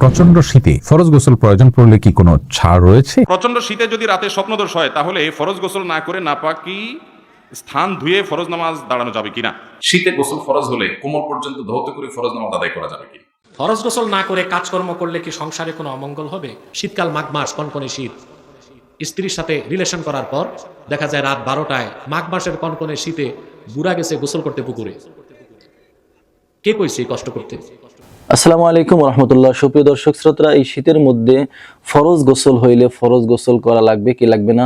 প্রচন্ড শীতে ফরজ গোসল প্রয়োজন পড়লে কি কোনো ছাড় রয়েছে? প্রচন্ড শীতে যদি রাতে স্বপ্নদোষ হয় তাহলে ফরজ গোসল না করে নাপাকি স্থান ধুয়ে ফরজ নামাজ দাঁড়ানো যাবে কিনা? শীতে গোসল ফরজ হলে কোমর পর্যন্ত ধৌত করে ফরজ নামাজ আদায় করা যাবে কি? ফরজ গোসল না করে কাজকর্ম করলে কি সংসারে কোনো অমঙ্গল হবে? শীতকাল, মাঘ মাস, কনকনে শীত, স্ত্রীর সাথে রিলেশন করার পর দেখা যায় রাত 12টায় মাঘ মাসের কনকনে শীতে বুড়া গেছে গোসল করতে পুকুরে। কে কইছে এই কষ্ট করতে? আসসালামু আলাইকুম রহমতুল্লাহ। সুপ্রিয় দর্শক শ্রোতা, এই শীতের মধ্যে ফরজ গোসল হইলে ফরজ গোসল করা লাগবে কি লাগবে না,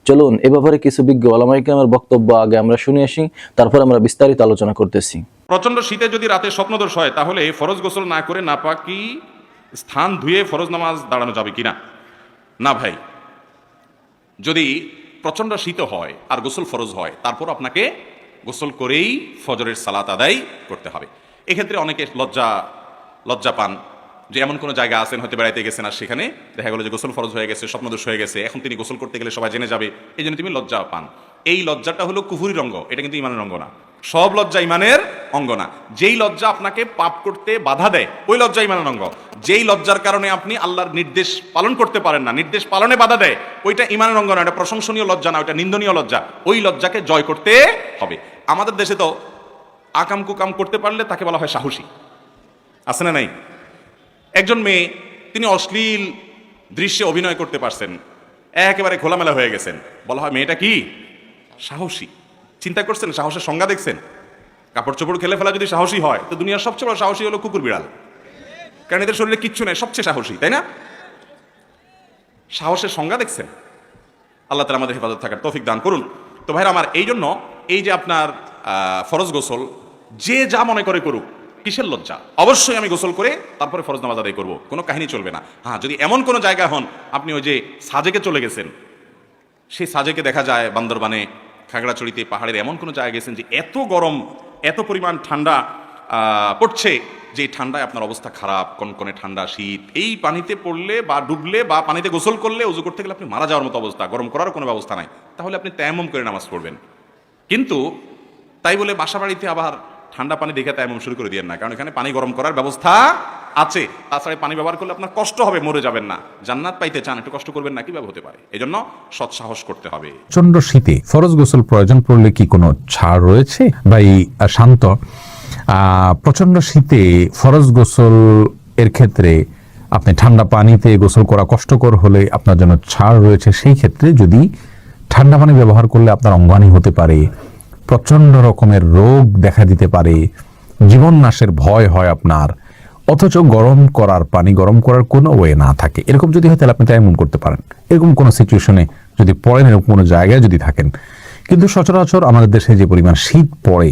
চলুন এ ব্যাপারে কিছু বিজ্ঞ ওলামায়ে কেরামের বক্তব্য আগে আমরা শুনে আসি, তারপর আমরা বিস্তারিত আলোচনা করতেছি। প্রচন্ড শীতে যদি রাতে স্বপ্নদোষ হয় তাহলে ফরজ গোসল না করে নাপাকি স্থান ধুয়ে ফরজ নামাজ দাঁড়ানো যাবে কিনা? না ভাই, যদি প্রচন্ড শীত হয় আর গোসল ফরজ হয় তারপর আপনাকে গোসল করেই ফজরের সালাত আদায় করতে হবে। এক্ষেত্রে অনেকে লজ্জা পান যে এমন কোনো জায়গা আছেন, হয়তো বেড়াইতে গেছেন আর সেখানে দেখা গেলো যে গোসল ফরজ হয়ে গেছে, স্বপ্নদোষ হয়ে গেছে, এখন তিনি গোসল করতে গেলে সবাই জেনে যাবে, এই জন্য তুমি লজ্জা পান। এই লজ্জাটা হলো কুফুরির অঙ্গ, এটা কিন্তু ইমানের অঙ্গ না। সব লজ্জা ইমানের অঙ্গ না। যেই লজ্জা আপনাকে পাপ করতে বাধা দেয় ওই লজ্জা ইমানের অঙ্গ। যেই লজ্জার কারণে আপনি আল্লাহর নির্দেশ পালন করতে পারেন না, নির্দেশ পালনে বাধা দেয়, ওইটা ইমানের অঙ্গ না, এটা প্রশংসনীয় লজ্জা না, ওইটা নিন্দনীয় লজ্জা। ওই লজ্জাকে জয় করতে হবে। আমাদের দেশে তো আকাম কুকাম করতে পারলে তাকে বলা হয় সাহসী, আছে না নাই? একজন মেয়ে, তিনি অশ্লীল দৃশ্যে অভিনয় করতে পারছেন, একেবারে খোলামেলা হয়ে গেছেন, বলা হয় মেয়েটা কি সাহসী। চিন্তা করছেন, সাহসের সংজ্ঞা দেখছেন? কাপড় চোপড় খেলে ফেলা যদি সাহসী হয় তো দুনিয়ার সবচেয়ে বড় সাহসী হলো কুকুর বিড়াল, কারণ এদের শরীরে কিচ্ছু নেই, সবচেয়ে সাহসী, তাই না? সাহসের সংজ্ঞা দেখছেন? আল্লাহ তাআলা আমাদের হেফাজত থাকার তৌফিক দান করুন। তো ভাইরা আমার, এই জন্য এই যে আপনার ফরজ গোসল যে যা মনে করে করুক, কিসের লজ্জা? অবশ্যই আমি গোসল করে তারপরে ফরজ নামাজ আদায় করবো, কোনো কাহিনী চলবে না। হ্যাঁ, যদি এমন কোনো জায়গা হন, আপনি ওই যে সাজেকে চলে গেছেন, সেই সাজেকে দেখা যায় বান্দরবানে, খাগড়াছড়িতে, পাহাড়ের এমন কোনো জায়গায় গেছেন যে এত গরম, এত পরিমাণ ঠান্ডা পড়ছে যে ঠান্ডায় আপনার অবস্থা খারাপ, কনকনে ঠান্ডা শীত, এই পানিতে পড়লে বা ডুবলে বা পানিতে গোসল করলে, ওযু করতে গেলে আপনি মারা যাওয়ার মতো অবস্থা, গরম করার কোনো ব্যবস্থা নাই, তাহলে আপনি তায়াম্মুম করে নামাজ পড়বেন। কিন্তু তাই বলে বাসা বাড়িতে আবার ঠান্ডা পানি দেখে তায়াম্মুম শুরু করে দিয়েন না, কারণ এখানে পানি গরম করার ব্যবস্থা আছে। তাছাড়া পানি ব্যবহার করলে আপনার কষ্ট হবে, মরে যাবেন না। জান্নাত পাইতে চান, একটু কষ্ট করবেন না, কিভাবে হতে পারে? এই জন্য সৎসাহস করতে হবে। প্রচন্ড শীতে ফরজ গোসল প্রয়োজন পড়লে কি কোনো ছাড় রয়েছে? ভাই শান্ত, প্রচন্ড শীতে ফরজ গোসল এর ক্ষেত্রে আপনি ঠান্ডা পানিতে গোসল করা কষ্টকর হলে আপনার জন্য ছাড় রয়েছে। সেই ক্ষেত্রে যদি ঠান্ডা পানি ব্যবহার করলে আপনার অঙ্গহানি হতে পারে, প্রচন্ড রকমের রোগ দেখা দিতে পারে, জীবন নাশের ভয় হয় আপনার, অথচ গরম করার পানি গরম করার কোনো ওয়ে না থাকে, এরকম যদি হয় তাহলে আপনি তায়াম্মুম করতে পারেন। এরকম কোনো সিচুয়েশনে যদি পড়েন, এরকম কোনো জায়গায় যদি থাকেন। কিন্তু সচরাচর আমাদের দেশে যে পরিমাণ শীত পড়ে,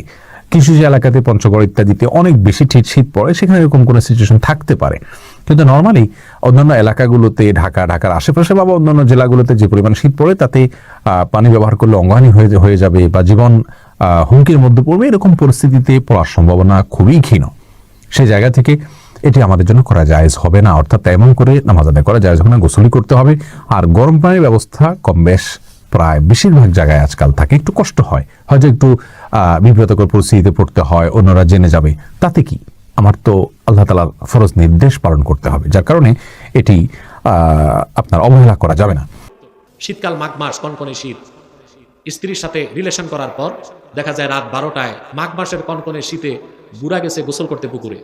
কিছু যে এলাকাতে পঞ্চগড় ইত্যাদিতে অনেক বেশি শীত পড়ে, সেখানে এরকম কোনো সিচুয়েশন থাকতে পারে। কিন্তু নর্মালি অন্যান্য এলাকাগুলোতে, ঢাকার আশেপাশে বা অন্যান্য জেলাগুলোতে যে পরিমাণ শীত পড়ে, তাতে পানি ব্যবহার করলে অঙ্গহানি হয়ে যাবে বা জীবন হুমকির মধ্যে পড়বে, এরকম পরিস্থিতিতে পড়ার সম্ভাবনা খুবই ক্ষীণ। সেই জায়গা থেকে এটি আমাদের জন্য করা জায়েজ হবে না, অর্থাৎ তেমন করে নামাজ আদায় করা জায়েজ হবে না, গোসলই করতে হবে। আর গরম পানির ব্যবস্থা কম বেশ প্রায় বেশিরভাগ জায়গায় আজকাল থাকে। একটু কষ্ট হয়, হয়তো একটু বিব্রতকর পরিস্থিতিতে পড়তে হয়, অন্যরা জেনে যাবে, তাতে কি? আমার তো আল্লাহ তাআলার ফরজ নির্দেশ পালন করতে হবে, যার কারণে এটি আপনার অবহেলা করা যাবে না। শীতকাল, মাঘ মাস, কনকনে শীত, স্ত্রীর সাথে রিলেশন করার পর দেখা যায় রাত 12টায় মাঘ মাসের কনকনে শীতে বুড়া গেছে গোসল করতে পুকুরে।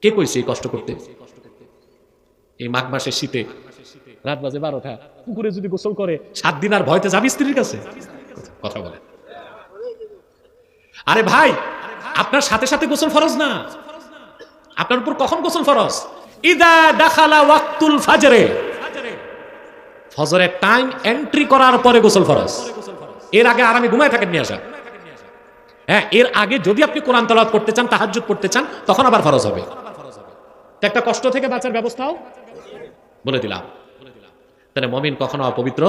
কে কইছে এই কষ্ট করতে? এই মাঘ মাসের শীতে রাত বাজে 12টা, পুকুরে যদি গোসল করে 7 দিন আর ভয়তে যাবি স্ত্রীর কাছে? কথা বলে। আরে ভাই, আপনার সাথে সাথে গোসল ফরজ না। আপনার উপর কখন গোসল ফরজ? ইদা দাখালা ওয়াক্তুল ফাজরে, ফজরের টাইম এন্ট্রি করার পরে গোসল ফরজ। এর আগে আরামে ঘুমায় থাকেন নিয়ে আসা। হ্যাঁ, এর আগে যদি আপনি কোরআন তেলাওয়াত করতে চান, তাহাজ্জুদ পড়তে চান, তখন আবার ফরজ হবে। একটা কষ্ট থেকে বাঁচার ব্যবস্থাও বলে দিলাম। তাহলে মুমিন কখনো অপবিত্র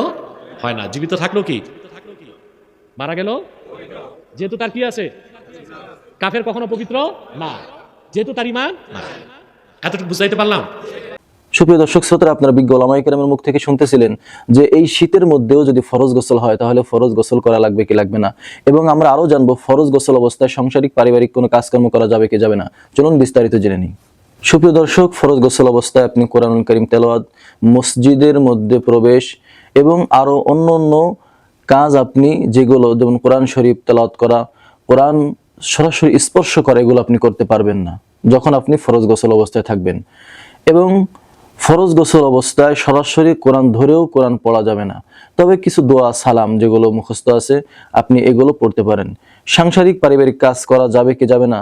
হয় না। জীবিত থাকলো কি মারা গেল, যেহেতু তার কি আছে? কাফের কখনো পবিত্র না, যেহেতু তার ঈমান না। এতটুকু বুঝাইতে পারলাম? সুপ্রিয় দর্শক শ্রোতা, আপনারা বিজ্ঞ ওলামায়ে কেরামের মুখ থেকে শুনতেছিলেন যে এই শীতের মধ্যেও যদি ফরজ গোসল হয় তাহলে ফরজ গোসল করা লাগবে কি লাগবে না, এবং আমরা আরো জানবো ফরজ গোসল অবস্থায় সাংসারিক পারিবারিক কোনো কাজকর্ম করা যাবে কি যাবে না। চলুন বিস্তারিত জেনে নিই। সুপ্রিয় দর্শক, ফরজ গোসল অবস্থায় আপনি কোরআনুল কারীম তেলাওয়াত, মসজিদের মধ্যে প্রবেশ এবং আরো অন্য কাজ আপনি যেগুলো যেমন কোরআন শরীফ তেলাওয়াত করা, কোরআন সরাসরি স্পর্শ করা, এগুলো আপনি করতে পারবেন না যখন আপনি ফরজ গোসল অবস্থায় থাকবেন। এবং ফরজ গোসল অবস্থায় সরাসরি কোরআন ধরেও কোরআন পড়া যাবে না, তবে কিছু দোয়া সালাম যেগুলো মুখস্থ আছে আপনি এগুলো পড়তে পারেন। সাংসারিক পারিবারিক কাজ করা যাবে কি যাবে না,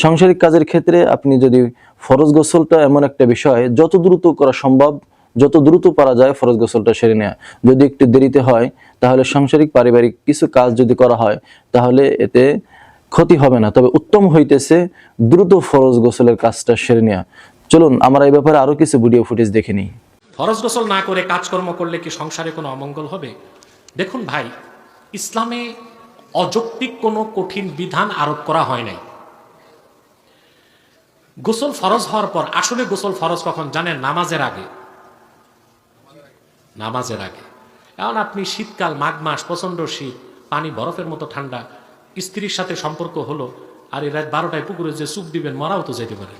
সাংসারিক কাজের ক্ষেত্রে আপনি যদি ফরজ গোসলটা এমন একটা বিষয় যত দ্রুত করা সম্ভব, যত দ্রুত পারা যায় ফরজ গোসলটা সেরে নেওয়া। যদি একটু দেরিতে হয় তাহলে সাংসারিক পারিবারিক কিছু কাজ যদি করা হয় তাহলে এতে ক্ষতি হবে না, তবে উত্তম হইতেছে দ্রুত ফরজ গোসলের কাজটা সেরে নেওয়া। চলুন আমরা এই ব্যাপারে আরো কিছু ভিডিও ফুটেজ দেখে নিই। ফরজ গোসল না করে কাজকর্ম করলে কি সংসারে কোনো অমঙ্গল হবে? দেখুন ভাই, ইসলামে অযৌক্তিক কোনো কঠিন বিধান আরোপ করা হয় নাই। গোসল ফরজ হওয়ার পর, আসলে গোসল ফরজ কখন জানেন? নামাজের আগে। নামাজের আগে। এখন আপনি শীতকাল, মাঘ মাস, প্রচন্ড শীত, পানি বরফের মতো ঠান্ডা, স্ত্রীর সাথে সম্পর্ক হলো, আর এই রাত 12টায় পুকুরে যে চুপ দিবেন, মরাও তো যেতে পারে।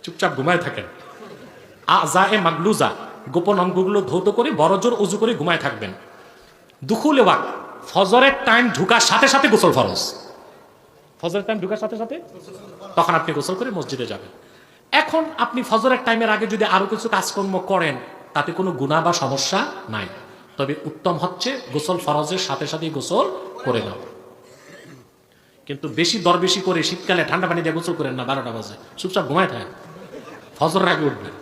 চুপচাপ ঘুমায় থাকেন। মাগলুজা, গোপন অঙ্গগুলো ধৌত করে বড়জোর উজু করে ঘুমায় থাকবেন। দুখুলে ওয়াক, ফজরের টাইম ঢুকার সাথে সাথে গোসল ফরজ। ফজরের টাইম ঢুকার সাথে সাথে তখন আপনি গোসল করে মসজিদে যাবেন। এখন আপনি ফজরের টাইমের আগে যদি আরো কিছু কাজকর্ম করেন তাতে কোনো গুনাহ বা সমস্যা নাই, তবে উত্তম হচ্ছে গোসল ফরজের সাথে সাথেই গোসল করে নাও। কিন্তু বেশি দরবেশি করে শীতকালে ঠান্ডা পানি দিয়ে গোসল করেন না 12টা বাজে, চুপচাপ ঘুমায় থাকেন, ফজরের আগে উঠবেন।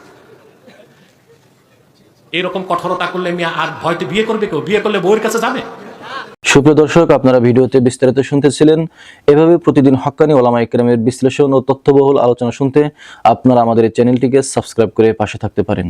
এরকম কঠোরতা করলে মিয়া আর ভয়তে বিয়ে করবে কেউ? বিয়ে করলে বউয়ের কাছে যাবে? সুপ্রিয় দর্শক, আপনারা ভিডিওতে বিস্তারিত শুনতেছিলেন। এভাবে প্রতিদিন হক্কানি ওলামা ইকরামের বিশ্লেষণ ও তথ্যবহুল আলোচনা শুনতে আপনারা আমাদের এই চ্যানেলটিকে সাবস্ক্রাইব করে পাশে থাকতে পারেন।